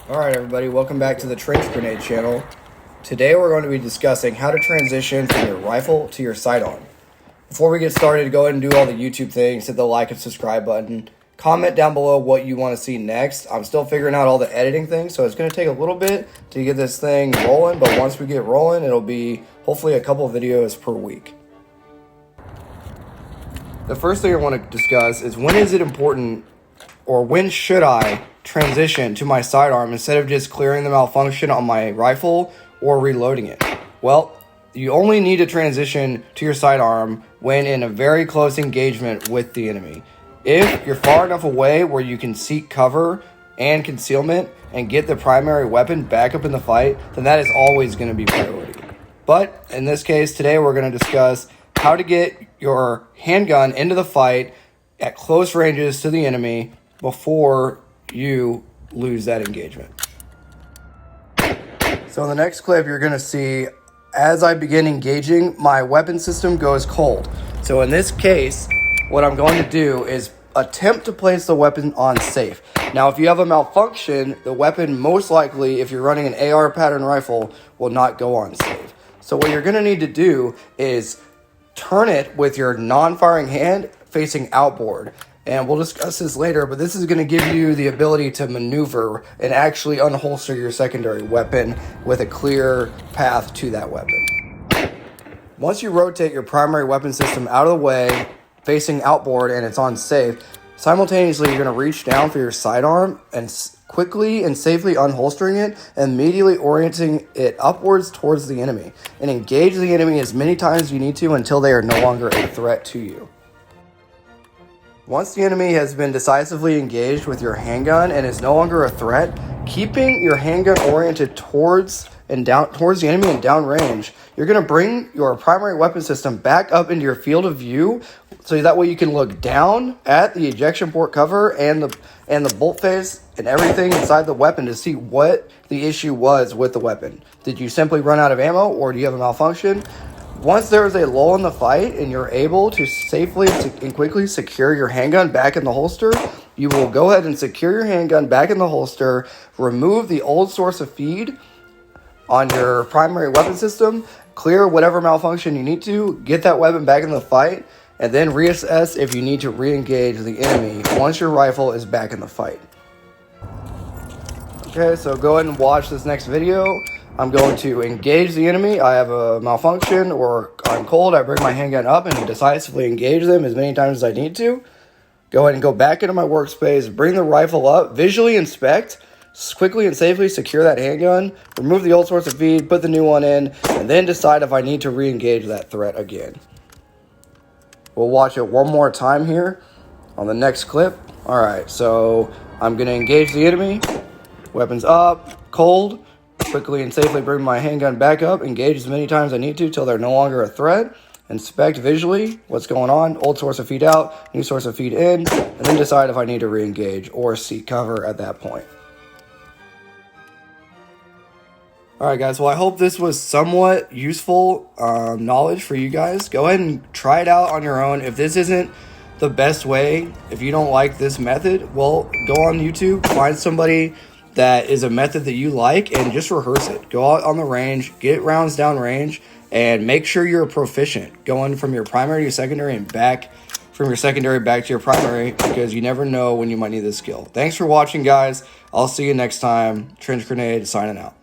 Alright everybody, welcome back to the Trench Grenade channel. Today we're going to be discussing how to transition from your rifle to your sidearm. Before we get started, go ahead and do all the YouTube things, hit the like and subscribe button. Comment down below what you want to see next. I'm still figuring out all the editing things, so it's going to take a little bit to get this thing rolling, but once we get rolling, it'll be hopefully a couple videos per week. The first thing I want to discuss is when is it important, or when should I transition to my sidearm instead of just clearing the malfunction on my rifle or reloading it? Well, you only need to transition to your sidearm when in a very close engagement with the enemy. If you're far enough away where you can seek cover and concealment and get the primary weapon back up in the fight, then that is always going to be priority. But in this case, today we're going to discuss how to get your handgun into the fight at close ranges to the enemy before you lose that engagement. So in the next clip, you're going to see as I begin engaging, my weapon system goes cold. So in this case, what I'm going to do is attempt to place the weapon on safe. Now, if you have a malfunction, the weapon most likely, if you're running an AR pattern rifle, will not go on safe. So what you're going to need to do is turn it with your non-firing hand facing outboard. And we'll discuss this later, but this is going to give you the ability to maneuver and actually unholster your secondary weapon with a clear path to that weapon. Once you rotate your primary weapon system out of the way, facing outboard, and it's on safe, simultaneously you're going to reach down for your sidearm and quickly and safely unholstering it, and immediately orienting it upwards towards the enemy. And engage the enemy as many times as you need to until they are no longer a threat to you. Once the enemy has been decisively engaged with your handgun and is no longer a threat, keeping your handgun oriented towards the enemy and downrange, you're going to bring your primary weapon system back up into your field of view, so that way you can look down at the ejection port cover and the bolt face and everything inside the weapon to see what the issue was with the weapon. Did you simply run out of ammo, or do you have a malfunction? Once there is a lull in the fight and you're able to safely and quickly secure your handgun back in the holster, you will go ahead and secure your handgun back in the holster, remove the old source of feed on your primary weapon system, clear whatever malfunction you need to, get that weapon back in the fight, and then reassess if you need to re-engage the enemy once your rifle is back in the fight. Okay, so go ahead and watch this next video. I'm going to engage the enemy. I have a malfunction or I'm cold. I bring my handgun up and decisively engage them as many times as I need to. Go ahead and go back into my workspace, bring the rifle up, visually inspect, quickly and safely secure that handgun, remove the old source of feed, put the new one in, and then decide if I need to re-engage that threat again. We'll watch it one more time here on the next clip. All right, so I'm going to engage the enemy. Weapons up, cold. Quickly and safely bring my handgun back up, engage as many times as I need to till they're no longer a threat, inspect visually what's going on, old source of feed out, new source of feed in, and then decide if I need to re-engage or seek cover at that point. Alright guys, well I hope this was somewhat useful knowledge for you guys. Go ahead and try it out on your own. If this isn't the best way, if you don't like this method, well, go on YouTube, find somebody that is a method that you like, and just rehearse it. Go out on the range, get rounds down range, and make sure you're proficient going from your primary to your secondary and back from your secondary back to your primary, because you never know when you might need this skill. Thanks for watching, guys. I'll see you next time. Trench Grenade signing out.